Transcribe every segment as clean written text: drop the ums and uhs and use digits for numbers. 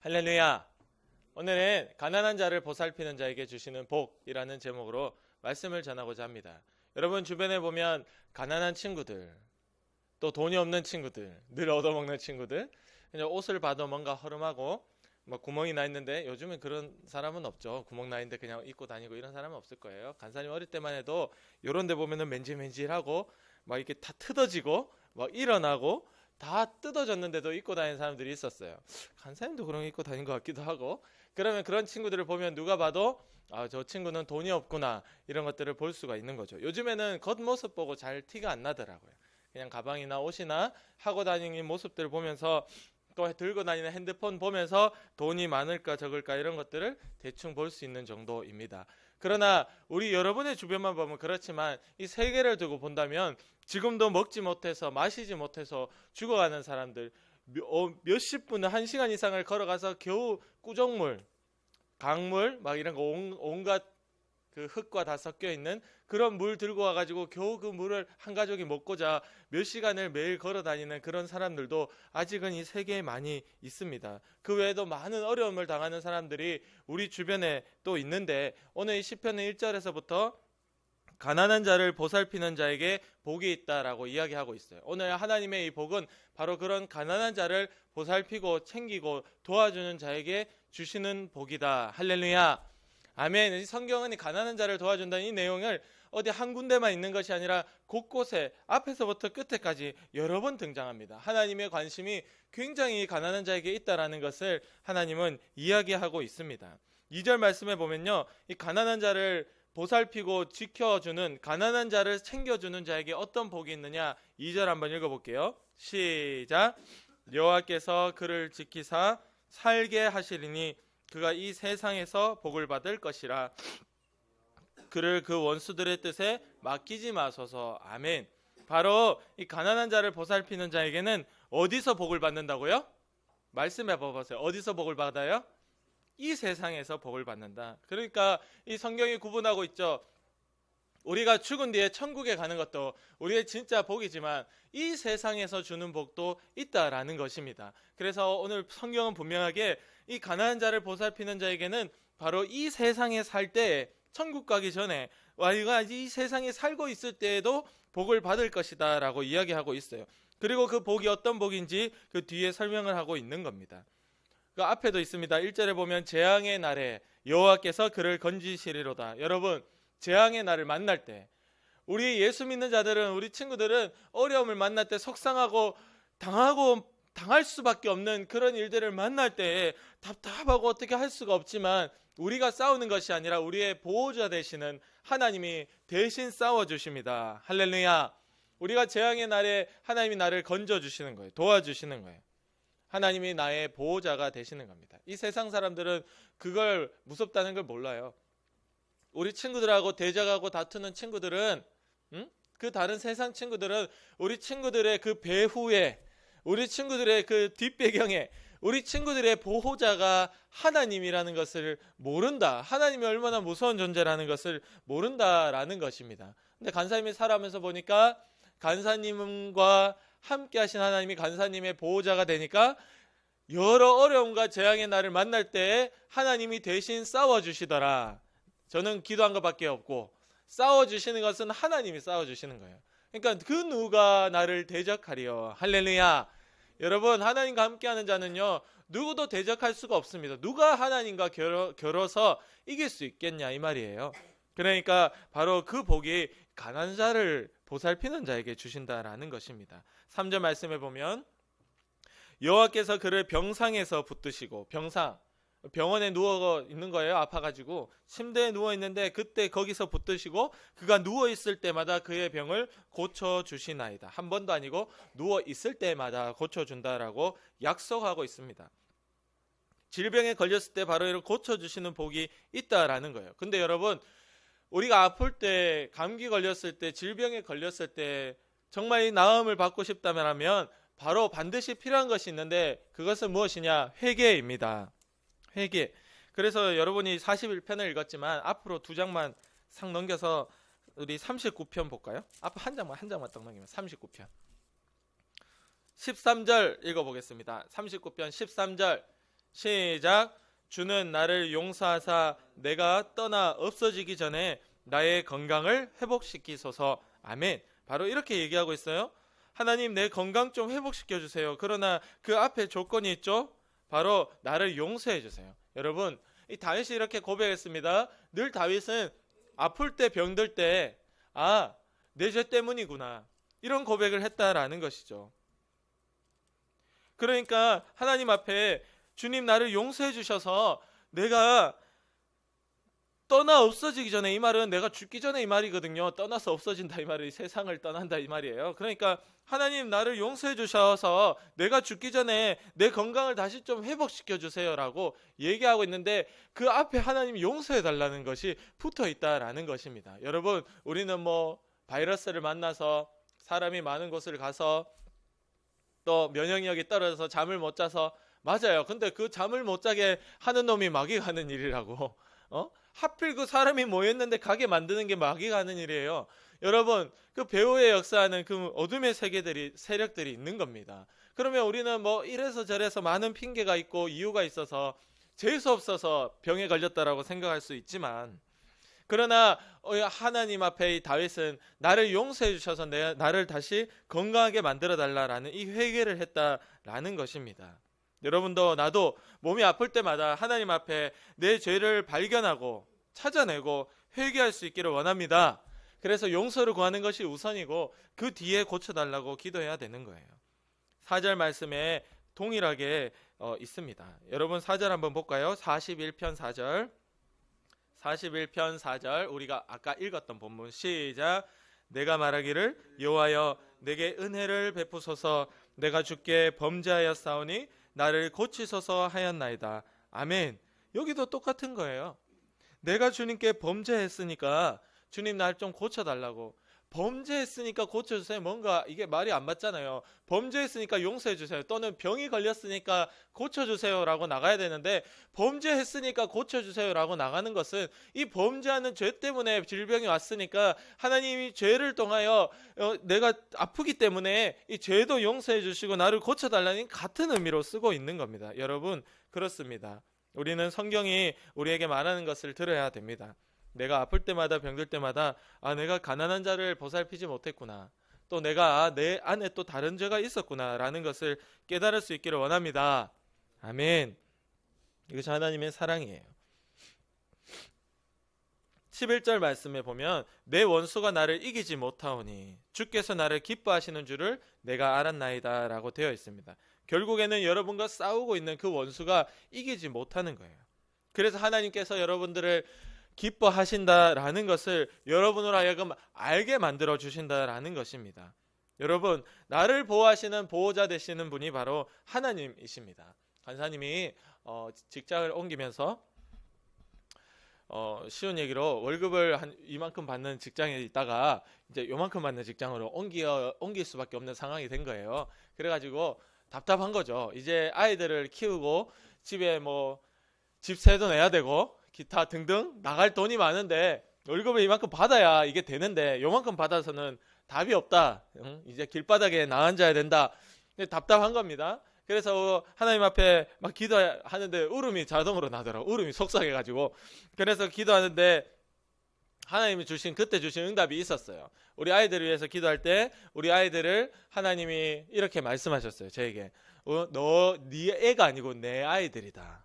할렐루야. 오늘은 가난한 자를 보살피는 자에게 주시는 복이라는 제목으로 말씀을 전하고자 합니다. 여러분 주변에 보면 가난한 친구들, 또 돈이 없는 친구들, 늘 얻어먹는 친구들, 그냥 옷을 봐도 뭔가 허름하고 뭐 구멍이 나 있는데, 요즘은 그런 사람은 없죠. 구멍 나 있는데 그냥 입고 다니고 이런 사람은 없을 거예요. 간사님 어릴 때만 해도 이런 데 보면은 맨질맨질하고 막 이렇게 다 뜯어지고 막 일어나고 다 뜯어졌는데도 입고 다니는 사람들이 있었어요. 간사님도 그런 거 입고 다닌 것 같기도 하고. 그러면 그런 친구들을 보면 누가 봐도 저 친구는 돈이 없구나, 이런 것들을 볼 수가 있는 거죠. 요즘에는 겉모습 보고 잘 티가 안 나더라고요. 그냥 가방이나 옷이나 하고 다니는 모습들을 보면서, 또 들고 다니는 핸드폰 보면서 돈이 많을까 적을까 이런 것들을 대충 볼 수 있는 정도입니다. 그러나 우리 여러분의 주변만 보면 그렇지만, 이 세계를 두고 본다면 지금도 먹지 못해서 마시지 못해서 죽어가는 사람들, 몇십 분, 1시간 이상을 걸어가서 겨우 꾸정물, 강물 막 이런 거 온갖 그 흙과 다 섞여 있는 그런 물 들고 와가지고 겨우 그 물을 한 가족이 먹고자 몇 시간을 매일 걸어 다니는 그런 사람들도 아직은 이 세계에 많이 있습니다. 그 외에도 많은 어려움을 당하는 사람들이 우리 주변에 또 있는데, 오늘 이 시편의 1절에서부터 가난한 자를 보살피는 자에게 복이 있다라고 이야기하고 있어요. 오늘 하나님의 이 복은 바로 그런 가난한 자를 보살피고 챙기고 도와주는 자에게 주시는 복이다. 할렐루야. 아멘. 이 성경은 이 가난한 자를 도와준다는 이 내용을 어디 한 군데만 있는 것이 아니라 곳곳에 앞에서부터 끝에까지 여러 번 등장합니다. 하나님의 관심이 굉장히 가난한 자에게 있다라는 것을 하나님은 이야기하고 있습니다. 2절 말씀에 보면요, 이 가난한 자를 보살피고 지켜주는, 가난한 자를 챙겨주는 자에게 어떤 복이 있느냐, 2절 한번 읽어볼게요. 시작. 여호와께서 그를 지키사 살게 하시리니 그가 이 세상에서 복을 받을 것이라. 그를 그 원수들의 뜻에 맡기지 마소서. 아멘. 바로 이 가난한 자를 보살피는 자에게는 어디서 복을 받는다고요? 말씀해 봐보세요. 어디서 복을 받아요? 이 세상에서 복을 받는다. 그러니까 이 성경이 구분하고 있죠. 우리가 죽은 뒤에 천국에 가는 것도 우리의 진짜 복이지만 이 세상에서 주는 복도 있다라는 것입니다. 그래서 오늘 성경은 분명하게 이 가난한 자를 보살피는 자에게는 바로 이 세상에 살 때, 천국 가기 전에, 우리가 이 세상에 살고 있을 때에도 복을 받을 것이다 라고 이야기하고 있어요. 그리고 그 복이 어떤 복인지 그 뒤에 설명을 하고 있는 겁니다. 그 앞에도 있습니다. 1절에 보면 재앙의 날에 여호와께서 그를 건지시리로다. 여러분, 재앙의 날을 만날 때, 우리 예수 믿는 자들은, 우리 친구들은 어려움을 만날 때 속상하고 당할 수밖에 없는 그런 일들을 만날 때 답답하고 어떻게 할 수가 없지만, 우리가 싸우는 것이 아니라 우리의 보호자 되시는 하나님이 대신 싸워주십니다. 할렐루야. 우리가 재앙의 날에 하나님이 나를 건져주시는 거예요. 도와주시는 거예요. 하나님이 나의 보호자가 되시는 겁니다. 이 세상 사람들은 그걸 무섭다는 걸 몰라요. 우리 친구들하고 대적하고 다투는 친구들은, 그 다른 세상 친구들은 우리 친구들의 그 배후에, 우리 친구들의 그 뒷배경에 우리 친구들의 보호자가 하나님이라는 것을 모른다. 하나님이 얼마나 무서운 존재라는 것을 모른다라는 것입니다. 근데 간사님이 살아가면서 보니까 간사님과 함께 하신 하나님이 간사님의 보호자가 되니까 여러 어려움과 재앙의 날을 만날 때 하나님이 대신 싸워주시더라. 저는 기도한 것밖에 없고, 싸워주시는 것은 하나님이 싸워주시는 거예요. 그러니까 그 누가 나를 대적하리요. 할렐루야. 여러분, 하나님과 함께하는 자는요, 누구도 대적할 수가 없습니다. 누가 하나님과 겨뤄서 이길 수 있겠냐, 이 말이에요. 그러니까 바로 그 복이 가난한 자를 보살피는 자에게 주신다라는 것입니다. 3절 말씀해 보면 여호와께서 그를 병상에서 붙드시고, 병원에 누워 있는 거예요. 아파가지고 침대에 누워 있는데 그때 거기서 붙드시고 그가 누워 있을 때마다 그의 병을 고쳐주시나이다. 한 번도 아니고 누워 있을 때마다 고쳐준다라고 약속하고 있습니다. 질병에 걸렸을 때 바로 이렇게 고쳐주시는 복이 있다라는 거예요. 근데 여러분, 우리가 아플 때, 감기 걸렸을 때, 질병에 걸렸을 때 정말 이 나음을 받고 싶다면 하면 바로 반드시 필요한 것이 있는데, 그것은 무엇이냐? 회개입니다. 회개. 그래서 여러분이 41편을 읽었지만 앞으로 2장만 싹 넘겨서 우리 39편 볼까요? 앞 한 장만 딱 넘기면 39편. 13절 읽어보겠습니다. 39편 13절. 시작. 주는 나를 용서하사 내가 떠나 없어지기 전에 나의 건강을 회복시키소서. 아멘. 바로 이렇게 얘기하고 있어요. 하나님, 내 건강 좀 회복시켜 주세요. 그러나 그 앞에 조건이 있죠. 바로 나를 용서해 주세요. 여러분, 이 다윗이 이렇게 고백했습니다. 늘 다윗은 아플 때 병들 때 내 죄 때문이구나, 이런 고백을 했다라는 것이죠. 그러니까 하나님 앞에 주님, 나를 용서해 주셔서 내가 떠나 없어지기 전에, 이 말은 내가 죽기 전에 이 말이거든요. 떠나서 없어진다 이 말이 세상을 떠난다 이 말이에요. 그러니까 하나님, 나를 용서해 주셔서 내가 죽기 전에 내 건강을 다시 좀 회복시켜 주세요라고 얘기하고 있는데, 그 앞에 하나님 용서해 달라는 것이 붙어 있다라는 것입니다. 여러분, 우리는 바이러스를 만나서 사람이 많은 곳을 가서 또 면역력이 떨어져서 잠을 못 자서, 맞아요. 근데 그 잠을 못 자게 하는 놈이 마귀가 하는 일이라고. 하필 그 사람이 모였는데 가게 만드는 게 마귀가 하는 일이에요. 여러분, 그 배후에 역사하는 그 어둠의 세력들이 있는 겁니다. 그러면 우리는 이래서 저래서 많은 핑계가 있고 이유가 있어서 재수 없어서 병에 걸렸다라고 생각할 수 있지만, 그러나 하나님 앞에 이 다윗은 나를 용서해 주셔서 나를 다시 건강하게 만들어 달라라는 이 회개를 했다라는 것입니다. 여러분도 나도 몸이 아플 때마다 하나님 앞에 내 죄를 발견하고 찾아내고 회개할 수 있기를 원합니다. 그래서 용서를 구하는 것이 우선이고 그 뒤에 고쳐달라고 기도해야 되는 거예요. 4절 말씀에 동일하게 있습니다. 여러분 4절 한번 볼까요? 41편 4절. 41편 4절, 우리가 아까 읽었던 본문. 시작. 내가 말하기를 여호와여 내게 은혜를 베푸소서. 내가 주께 범죄하였사오니 나를 고치소서 하였나이다. 아멘. 여기도 똑같은 거예요. 내가 주님께 범죄했으니까 주님 날 좀 고쳐달라고. 범죄했으니까 고쳐주세요. 뭔가 이게 말이 안 맞잖아요. 범죄했으니까 용서해주세요. 또는 병이 걸렸으니까 고쳐주세요라고 나가야 되는데, 범죄했으니까 고쳐주세요라고 나가는 것은 이 범죄하는 죄 때문에 질병이 왔으니까 하나님이 죄를 통하여 내가 아프기 때문에 이 죄도 용서해 주시고 나를 고쳐달라는 같은 의미로 쓰고 있는 겁니다. 여러분, 그렇습니다. 우리는 성경이 우리에게 말하는 것을 들어야 됩니다. 내가 아플 때마다 병들 때마다 내가 가난한 자를 보살피지 못했구나, 또 내가 내 안에 또 다른 죄가 있었구나 라는 것을 깨달을 수 있기를 원합니다. 아멘. 이것이 하나님의 사랑이에요. 11절 말씀에 보면 내 원수가 나를 이기지 못하오니 주께서 나를 기뻐하시는 줄을 내가 알았나이다 라고 되어 있습니다. 결국에는 여러분과 싸우고 있는 그 원수가 이기지 못하는 거예요. 그래서 하나님께서 여러분들을 기뻐하신다라는 것을 여러분으로 하여금 알게 만들어 주신다라는 것입니다. 여러분, 나를 보호하시는 보호자 되시는 분이 바로 하나님이십니다. 간사님이 직장을 옮기면서 쉬운 얘기로 월급을 한 이만큼 받는 직장에 있다가 이제 요만큼 받는 직장으로 옮길 수밖에 없는 상황이 된 거예요. 그래가지고 답답한 거죠. 이제 아이들을 키우고 집에 집세도 내야 되고 기타 등등 나갈 돈이 많은데 월급을 이만큼 받아야 이게 되는데 요만큼 받아서는 답이 없다. 이제 길바닥에 나앉아야 된다. 답답한 겁니다. 그래서 하나님 앞에 막 기도하는데 울음이 자동으로 나더라고. 울음이 속삭여가지고. 그래서 기도하는데 하나님이 그때 주신 응답이 있었어요. 우리 아이들을 위해서 기도할 때 우리 아이들을 하나님이 이렇게 말씀하셨어요. 저에게. 네 애가 아니고 내 아이들이다.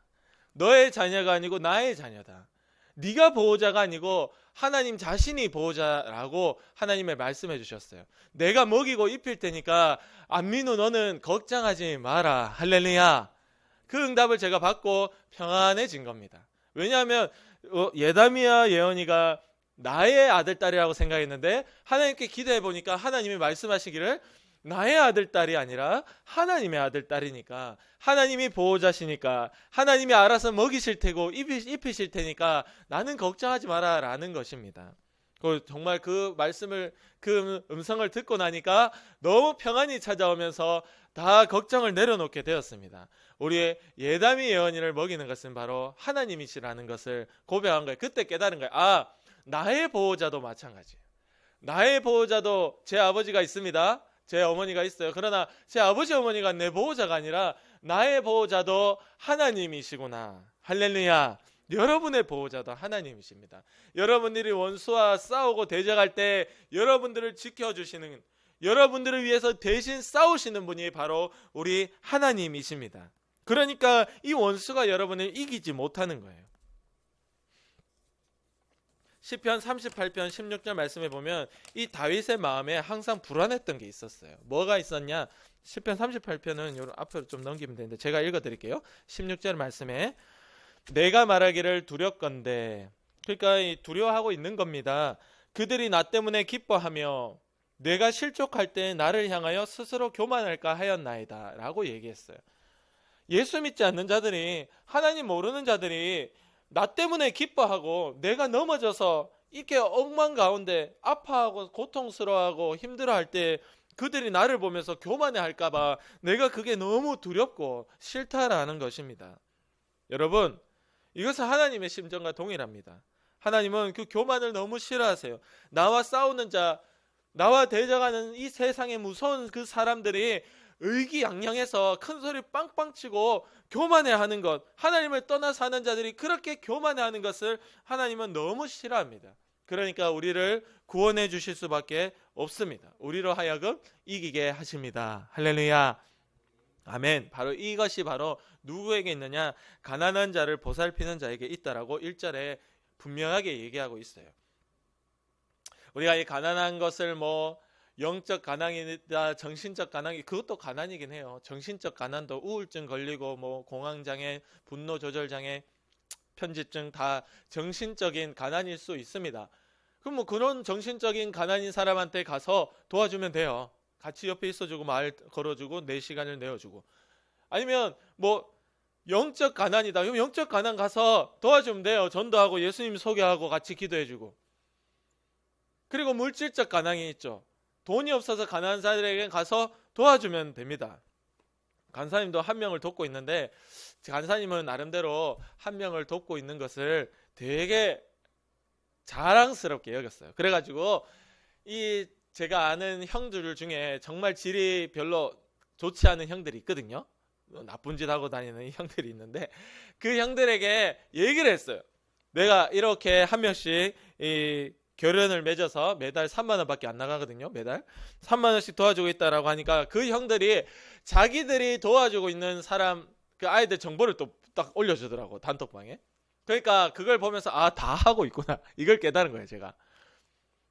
너의 자녀가 아니고 나의 자녀다. 네가 보호자가 아니고 하나님 자신이 보호자라고 하나님의 말씀해 주셨어요. 내가 먹이고 입힐 테니까 안민우 너는 걱정하지 마라. 할렐루야. 그 응답을 제가 받고 평안해진 겁니다. 왜냐하면 예다미와 예언이가 나의 아들 딸이라고 생각했는데 하나님께 기도해 보니까 하나님이 말씀하시기를 나의 아들 딸이 아니라 하나님의 아들 딸이니까, 하나님이 보호자시니까 하나님이 알아서 먹이실 테고 입히실 테니까 나는 걱정하지 마라 라는 것입니다. 정말 그 말씀을, 그 음성을 듣고 나니까 너무 평안이 찾아오면서 다 걱정을 내려놓게 되었습니다. 우리의 예담이 예언이를 먹이는 것은 바로 하나님이시라는 것을 고백한 거예요. 그때 깨달은 거예요. 나의 보호자도 마찬가지예요. 나의 보호자도 제 아버지가 있습니다. 제 어머니가 있어요. 그러나 제 아버지 어머니가 내 보호자가 아니라 나의 보호자도 하나님이시구나. 할렐루야. 여러분의 보호자도 하나님이십니다. 여러분들이 원수와 싸우고 대적할 때 여러분들을 지켜주시는, 여러분들을 위해서 대신 싸우시는 분이 바로 우리 하나님이십니다. 그러니까 이 원수가 여러분을 이기지 못하는 거예요. 시편 38편 16절 말씀에 보면 이 다윗의 마음에 항상 불안했던 게 있었어요. 뭐가 있었냐? 시편 38편은 요 앞으로 좀 넘기면 되는데 제가 읽어드릴게요. 16절 말씀에 내가 말하기를 두렵건대, 그러니까 두려워하고 있는 겁니다. 그들이 나 때문에 기뻐하며 내가 실족할 때 나를 향하여 스스로 교만할까 하였나이다 라고 얘기했어요. 예수 믿지 않는 자들이, 하나님 모르는 자들이 나 때문에 기뻐하고 내가 넘어져서 이렇게 엉망 가운데 아파하고 고통스러워하고 힘들어할 때 그들이 나를 보면서 교만해 할까봐 내가 그게 너무 두렵고 싫다라는 것입니다. 여러분, 이것은 하나님의 심정과 동일합니다. 하나님은 그 교만을 너무 싫어하세요. 나와 싸우는 자, 나와 대적하는 이 세상의 무서운 그 사람들이 의기양양해서 큰 소리 빵빵 치고 교만해하는 것, 하나님을 떠나 사는 자들이 그렇게 교만해하는 것을 하나님은 너무 싫어합니다. 그러니까 우리를 구원해 주실 수밖에 없습니다. 우리로 하여금 이기게 하십니다. 할렐루야. 아멘. 바로 이것이 바로 누구에게 있느냐? 가난한 자를 보살피는 자에게 있다라고 1절에 분명하게 얘기하고 있어요. 우리가 이 가난한 것을 영적 가난이다, 정신적 가난이, 그것도 가난이긴 해요. 정신적 가난도 우울증 걸리고 공황장애, 분노 조절 장애, 편집증 다 정신적인 가난일 수 있습니다. 그럼 그런 정신적인 가난인 사람한테 가서 도와주면 돼요. 같이 옆에 있어주고 말 걸어주고 내 시간을 내어주고. 아니면 영적 가난이다. 그럼 영적 가난 가서 도와주면 돼요. 전도하고 예수님 소개하고 같이 기도해주고. 그리고 물질적 가난이 있죠. 돈이 없어서 가난한 자들에게 가서 도와주면 됩니다. 간사님도 한 명을 돕고 있는데 간사님은 나름대로 한 명을 돕고 있는 것을 되게 자랑스럽게 여겼어요. 그래가지고 이 제가 아는 형들 중에 정말 질이 별로 좋지 않은 형들이 있거든요. 나쁜 짓 하고 다니는 형들이 있는데 그 형들에게 얘기를 했어요. 내가 이렇게 한 명씩 이 결연을 맺어서 매달 3만 원밖에 안 나가거든요. 매달 3만 원씩 도와주고 있다라고 하니까 그 형들이 자기들이 도와주고 있는 사람 그 아이들 정보를 또 딱 올려주더라고, 단톡방에. 그러니까 그걸 보면서 다 하고 있구나, 이걸 깨달은 거예요. 제가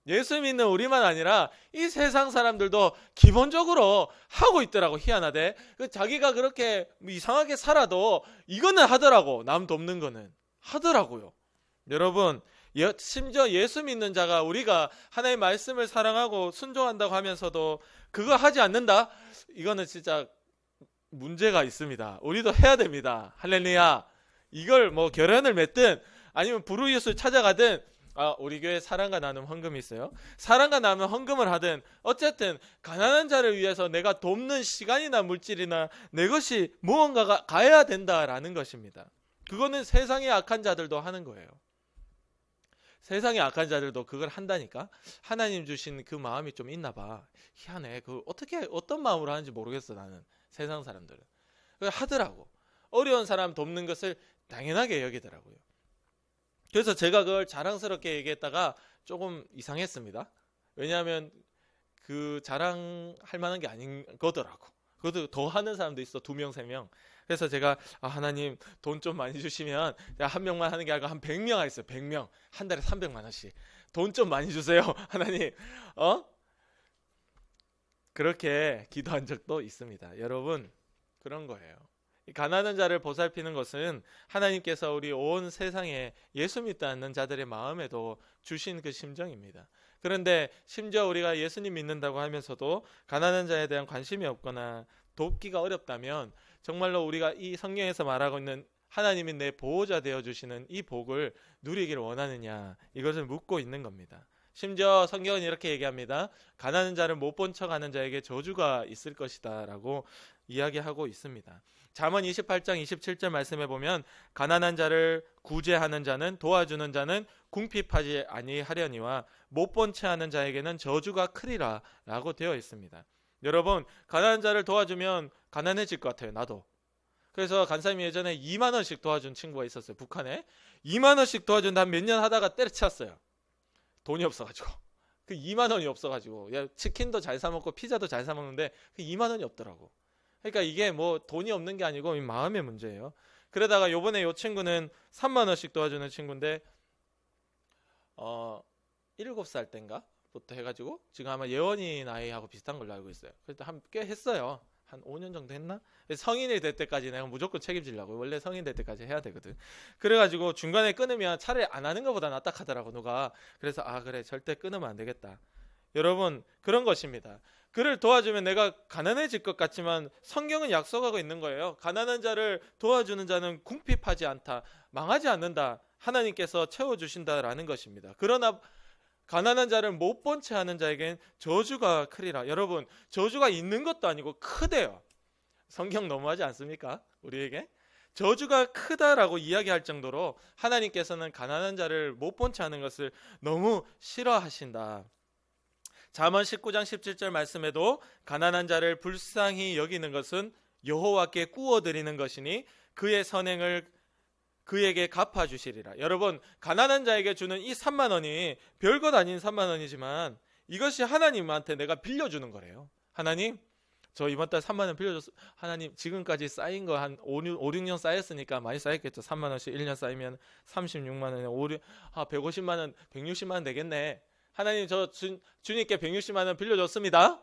예수 믿는 우리만 아니라 이 세상 사람들도 기본적으로 하고 있더라고. 희한하대. 자기가 그렇게 이상하게 살아도 이거는 하더라고. 남 돕는 거는 하더라고요. 여러분, 심지어 예수 믿는 자가 우리가 하나님의 말씀을 사랑하고 순종한다고 하면서도 그거 하지 않는다? 이거는 진짜 문제가 있습니다. 우리도 해야 됩니다. 할렐루야. 이걸 결연을 맺든 아니면 부르이웃을 찾아가든 우리 교회 사랑과 나눔 헌금이 있어요. 사랑과 나눔 헌금을 하든 어쨌든 가난한 자를 위해서 내가 돕는 시간이나 물질이나 내 것이 무언가가 가야 된다라는 것입니다. 그거는 세상의 악한 자들도 하는 거예요. 세상의 악한 자들도 그걸 한다니까. 하나님 주신 그 마음이 좀 있나 봐. 희한해. 어떤 마음으로 하는지 모르겠어. 나는 세상 사람들은 하더라고. 어려운 사람 돕는 것을 당연하게 여기더라고요. 그래서 제가 그걸 자랑스럽게 얘기했다가 조금 이상했습니다. 왜냐하면 그 자랑할 만한 게 아닌 거더라고. 그것도 더 하는 사람도 있어. 2명, 3명. 그래서 제가 하나님 돈 좀 많이 주시면 제가 한 명만 하는 게 아니고 한 100명 하겠어요. 100명. 한 달에 300만 원씩. 돈 좀 많이 주세요. 하나님. 그렇게 기도한 적도 있습니다. 여러분, 그런 거예요. 가난한 자를 보살피는 것은 하나님께서 우리 온 세상에 예수 믿지 않는 자들의 마음에도 주신 그 심정입니다. 그런데 심지어 우리가 예수님 믿는다고 하면서도 가난한 자에 대한 관심이 없거나 돕기가 어렵다면 정말로 우리가 이 성경에서 말하고 있는 하나님이 내 보호자 되어주시는 이 복을 누리기를 원하느냐, 이것을 묻고 있는 겁니다. 심지어 성경은 이렇게 얘기합니다. 가난한 자를 못 본 척하는 자에게 저주가 있을 것이다 라고 이야기하고 있습니다. 잠언 28장 27절 말씀해 보면 가난한 자를 구제하는 자는, 도와주는 자는 궁핍하지 아니하려니와 못 본 채 하는 자에게는 저주가 크리라 라고 되어 있습니다. 여러분, 가난한 자를 도와주면 가난해질 것 같아요. 나도. 그래서 간사님이 예전에 2만 원씩 도와준 친구가 있었어요. 북한에 2만 원씩 도와준 한 몇 년 하다가 때려쳤어요. 돈이 없어가지고. 그 2만 원이 없어가지고, 야, 치킨도 잘 사 먹고 피자도 잘 사 먹는데 그 2만 원이 없더라고. 그러니까 이게 뭐 돈이 없는 게 아니고 마음의 문제예요. 그러다가 요번에 요 친구는 3만 원씩 도와주는 친구인데 7살 땐가 부터 해가지고 지금 아마 예원이 나이하고 비슷한 걸로 알고 있어요. 그래도 꽤 했어요. 한 5년 정도 했나? 성인이 될 때까지 내가 무조건 책임지려고. 원래 성인 될 때까지 해야 되거든. 그래가지고 중간에 끊으면 차라리 안 하는 것보다 낫다 하더라고 누가. 그래서 그래 절대 끊으면 안 되겠다. 여러분 그런 것입니다. 그를 도와주면 내가 가난해질 것 같지만 성경은 약속하고 있는 거예요. 가난한 자를 도와주는 자는 궁핍하지 않다. 망하지 않는다. 하나님께서 채워주신다라는 것입니다. 그러나 가난한 자를 못 본 채 하는 자에겐 저주가 크리라. 여러분 저주가 있는 것도 아니고 크대요. 성경 너무하지 않습니까? 우리에게 저주가 크다라고 이야기할 정도로 하나님께서는 가난한 자를 못 본 채 하는 것을 너무 싫어하신다. 잠언 19장 17절 말씀에도 가난한 자를 불쌍히 여기는 것은 여호와께 꾸어드리는 것이니 그의 선행을 그에게 갚아주시리라. 여러분 가난한 자에게 주는 이 3만 원이 별것 아닌 3만 원이지만 이것이 하나님한테 내가 빌려주는 거래요. 하나님 저 이번 달 3만 원 빌려줬어. 하나님 지금까지 쌓인 거 한 5, 6년 쌓였으니까 많이 쌓였겠죠. 3만 원씩 1년 쌓이면 36만 원에 150만 원 160만 원 되겠네. 하나님 저 주님께 160만 원 빌려줬습니다.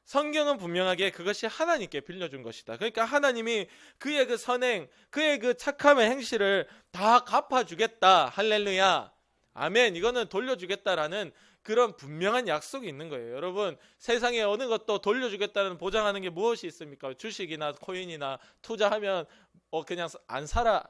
성경은 분명하게 그것이 하나님께 빌려준 것이다. 그러니까 하나님이 그의 그 선행, 그의 그 착함의 행실을 다 갚아주겠다. 할렐루야. 아멘. 이거는 돌려주겠다라는 그런 분명한 약속이 있는 거예요. 여러분 세상에 어느 것도 돌려주겠다는 보장하는 게 무엇이 있습니까? 주식이나 코인이나 투자하면 그냥 안 살아.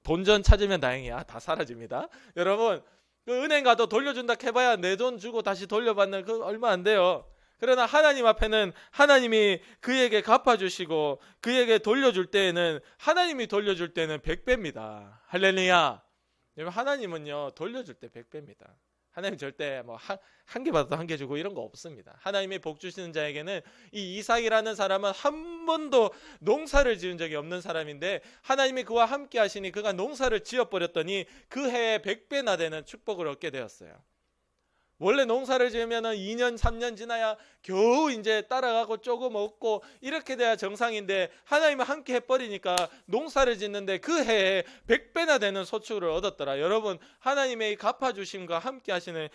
본전 찾으면 다행이야. 다 사라집니다. 여러분 그 은행 가도 돌려준다 해봐야 내 돈 주고 다시 돌려받는 그 얼마 안 돼요. 그러나 하나님 앞에는 하나님이 그에게 갚아주시고 그에게 돌려줄 때에는 하나님이 돌려줄 때는 100배입니다. 할렐루야. 여러분 하나님은요 돌려줄 때 100배입니다. 하나님 절대 뭐 한 개 받아도 한 개 주고 이런 거 없습니다. 하나님이 복 주시는 자에게는 이 이삭이라는 사람은 한 번도 농사를 지은 적이 없는 사람인데 하나님이 그와 함께 하시니 그가 농사를 지어버렸더니 그 해에 100배나 되는 축복을 얻게 되었어요. 원래 농사를 지으면 2년 3년 지나야 겨우 이제 따라가고 조금 얻고 이렇게 돼야 정상인데 하나님이 함께 해버리니까 농사를 짓는데 그 해에 100배나 되는 소출을 얻었더라. 여러분 하나님의 갚아주심과 함께 하시는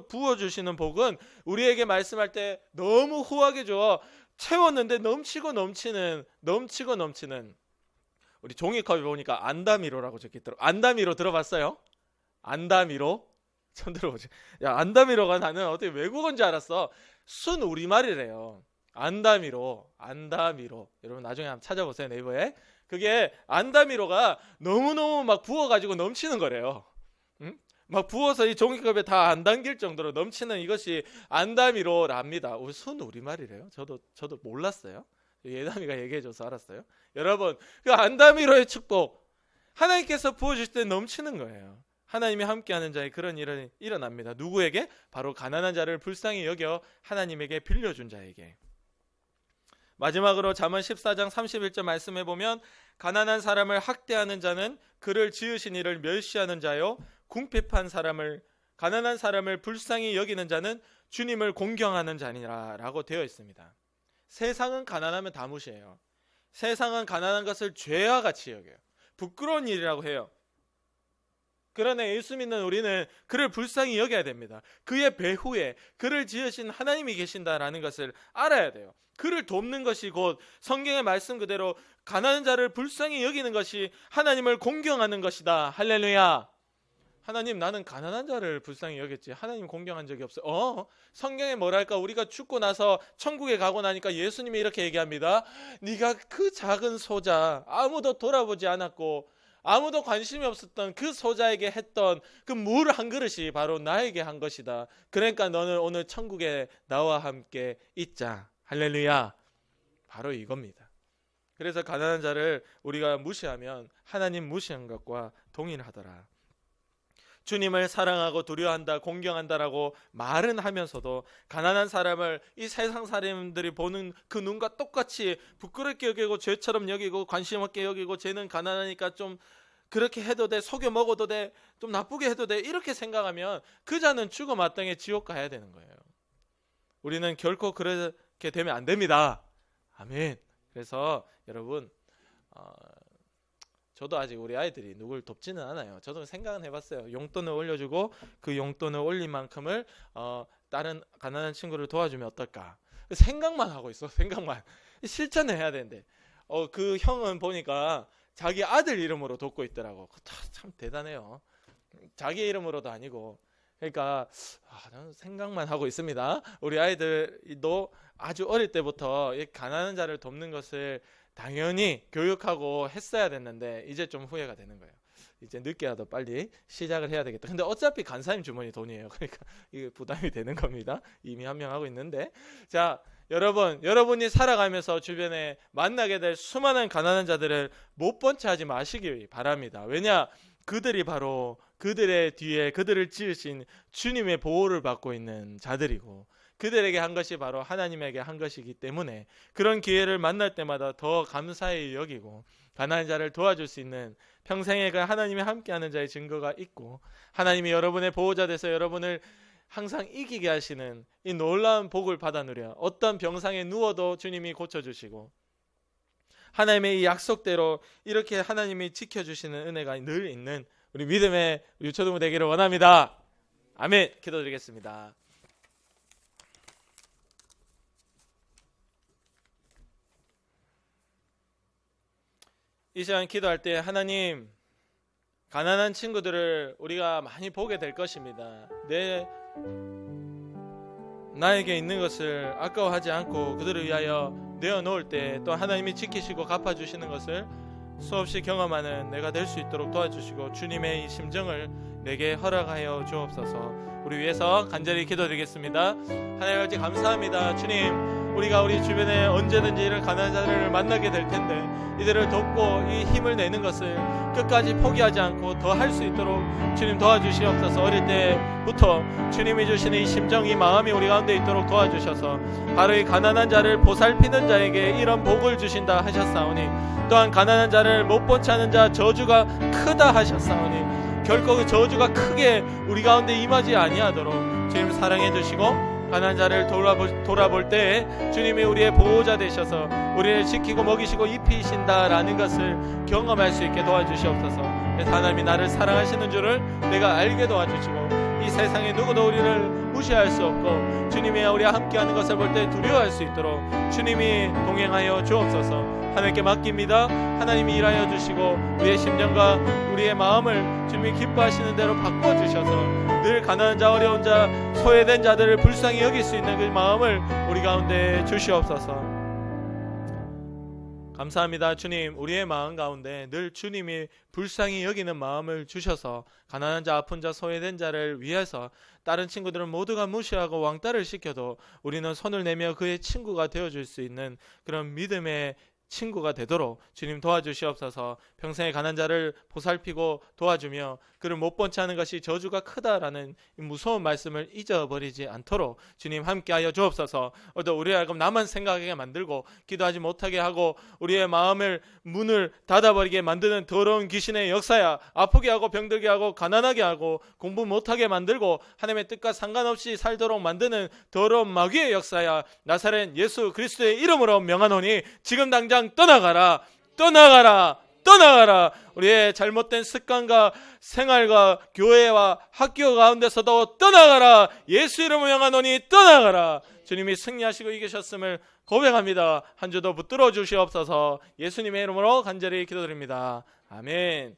부어주시는 복은 우리에게 말씀할 때 너무 후하게 줘. 채웠는데 넘치고 넘치는 우리 종이컵에 보니까 안다미로라고 적혀있더라고요. 안다미로 들어봤어요? 안다미로? 처음 들어보지. 야 안다미로가 나는 어떻게 외국어인지 알았어. 순 우리말이래요. 안다미로. 여러분 나중에 한번 찾아보세요 네이버에. 그게 안다미로가 너무너무 막 부어가지고 넘치는 거래요. 응? 막 부어서 이 종이컵에 다 안 담길 정도로 넘치는 이것이 안다미로랍니다. 순 우리말이래요. 저도 몰랐어요. 예담이가 얘기해줘서 알았어요. 여러분 그 안다미로의 축복 하나님께서 부어주실 때 넘치는 거예요. 하나님이 함께하는 자의 그런 일은 일어납니다. 누구에게? 바로 가난한 자를 불쌍히 여겨 하나님에게 빌려준 자에게. 마지막으로 잠언 14장 31절 말씀해 보면 가난한 사람을 학대하는 자는 그를 지으신 이를 멸시하는 자요 가난한 사람을 불쌍히 여기는 자는 주님을 공경하는 자니라 라고 되어 있습니다. 세상은 가난하면 다 무시해요. 세상은 가난한 것을 죄와 같이 여겨요. 부끄러운 일이라고 해요. 그러나 예수 믿는 우리는 그를 불쌍히 여겨야 됩니다. 그의 배후에 그를 지으신 하나님이 계신다라는 것을 알아야 돼요. 그를 돕는 것이 곧 성경의 말씀 그대로 가난한 자를 불쌍히 여기는 것이 하나님을 공경하는 것이다. 할렐루야. 하나님 나는 가난한 자를 불쌍히 여겼지 하나님 공경한 적이 없어요. 성경에 뭐랄까 우리가 죽고 나서 천국에 가고 나니까 예수님이 이렇게 얘기합니다. 네가 그 작은 소자 아무도 돌아보지 않았고 아무도 관심이 없었던 그 소자에게 했던 그 물 한 그릇이 바로 나에게 한 것이다. 그러니까 너는 오늘 천국에 나와 함께 있자. 할렐루야. 바로 이겁니다. 그래서 가난한 자를 우리가 무시하면 하나님 무시한 것과 동일하더라. 주님을 사랑하고 두려워한다, 공경한다라고 말은 하면서도 가난한 사람을 이 세상 사람들이 보는 그 눈과 똑같이 부끄럽게 여기고 죄처럼 여기고 관심 없게 여기고 쟤는 가난하니까 좀 그렇게 해도 돼, 속여 먹어도 돼, 좀 나쁘게 해도 돼, 이렇게 생각하면 그 자는 죽어 마땅해 지옥 가야 되는 거예요. 우리는 결코 그렇게 되면 안 됩니다. 아멘. 그래서 여러분, 저도 아직 우리 아이들이 누굴 돕지는 않아요. 저도 생각은 해봤어요. 용돈을 올려주고 그 용돈을 올린 만큼을 다른 가난한 친구를 도와주면 어떨까. 생각만 하고 있어. 생각만. 실천을 해야 되는데 그 형은 보니까 자기 아들 이름으로 돕고 있더라고. 참 대단해요. 자기 이름으로도 아니고. 그러니까 저는 생각만 하고 있습니다. 우리 아이들도 아주 어릴 때부터 이 가난한 자를 돕는 것을 당연히 교육하고 했어야 됐는데 이제 좀 후회가 되는 거예요. 이제 늦게라도 빨리 시작을 해야 되겠다. 근데 어차피 간사님 주머니 돈이에요. 그러니까 이게 부담이 되는 겁니다. 이미 한 명 하고 있는데. 자, 여러분이 살아가면서 주변에 만나게 될 수많은 가난한 자들을 못 본 채 하지 마시기 바랍니다. 왜냐? 그들이 바로 그들의 뒤에 그들을 지으신 주님의 보호를 받고 있는 자들이고, 그들에게 한 것이 바로 하나님에게 한 것이기 때문에 그런 기회를 만날 때마다 더 감사히 여기고 가난한 자를 도와줄 수 있는 평생에 그 하나님이 함께하는 자의 증거가 있고, 하나님이 여러분의 보호자 돼서 여러분을 항상 이기게 하시는 이 놀라운 복을 받아 누려 어떤 병상에 누워도 주님이 고쳐주시고, 하나님의 이 약속대로 이렇게 하나님이 지켜주시는 은혜가 늘 있는 우리 믿음의 유초동무 되기를 원합니다. 아멘. 기도드리겠습니다. 이 시간 기도할 때 하나님, 가난한 친구들을 우리가 많이 보게 될 것입니다. 나에게 있는 것을 아까워하지 않고 그들을 위하여 내어놓을 때 또 하나님이 지키시고 갚아주시는 것을 수없이 경험하는 내가 될 수 있도록 도와주시고 주님의 이 심정을 내게 허락하여 주옵소서. 우리 위해서 간절히 기도드리겠습니다. 하나님 아버지 감사합니다. 주님, 우리가 우리 주변에 언제든지 이런 가난한 자들을 만나게 될 텐데 이들을 돕고 이 힘을 내는 것을 끝까지 포기하지 않고 더 할 수 있도록 주님 도와주시옵소서. 어릴 때부터 주님이 주시는 이 심정, 이 마음이 우리 가운데 있도록 도와주셔서 바로 이 가난한 자를 보살피는 자에게 이런 복을 주신다 하셨사오니, 또한 가난한 자를 못 본 채 하는 자 저주가 크다 하셨사오니 결코 그 저주가 크게 우리 가운데 임하지 아니하도록 주님 사랑해 주시고, 가난한 자를 돌아볼 때에 주님이 우리의 보호자 되셔서 우리를 지키고 먹이시고 입히신다라는 것을 경험할 수 있게 도와주시옵소서. 하나님이 나를 사랑하시는 줄을 내가 알게 도와주시고, 이 세상에 누구도 우리를 무시할 수 없고 주님이 우리와 함께하는 것을 볼 때 두려워할 수 있도록 주님이 동행하여 주옵소서. 하나님께 맡깁니다. 하나님이 일하여 주시고 우리의 심령과 우리의 마음을 주님이 기뻐하시는 대로 바꿔주셔서 늘 가난한 자, 어려운 자, 소외된 자들을 불쌍히 여길 수 있는 그 마음을 우리 가운데 주시옵소서. 감사합니다. 주님, 우리의 마음 가운데 늘 주님이 불쌍히 여기는 마음을 주셔서 가난한 자, 아픈 자, 소외된 자를 위해서 다른 친구들은 모두가 무시하고 왕따를 시켜도 우리는 손을 내며 그의 친구가 되어줄 수 있는 그런 믿음의 친구가 되도록 주님 도와주시옵소서. 평생에 가난한 자를 보살피고 도와주며 그를 못 본 채 하는 것이 저주가 크다라는 무서운 말씀을 잊어버리지 않도록 주님 함께하여 주옵소서. 우리를 알고 나만 생각하게 만들고 기도하지 못하게 하고 우리의 마음을 문을 닫아버리게 만드는 더러운 귀신의 역사야, 아프게 하고 병들게 하고 가난하게 하고 공부 못하게 만들고 하나님의 뜻과 상관없이 살도록 만드는 더러운 마귀의 역사야, 나사렛 예수 그리스도의 이름으로 명하노니 지금 당장 떠나가라, 떠나가라, 떠나가라. 우리의 잘못된 습관과 생활과 교회와 학교 가운데서도 떠나가라. 예수 이름으로 명하노니 떠나가라. 주님이 승리하시고 이기셨음을 고백합니다. 한 주도 붙들어 주시옵소서. 예수님의 이름으로 간절히 기도드립니다. 아멘.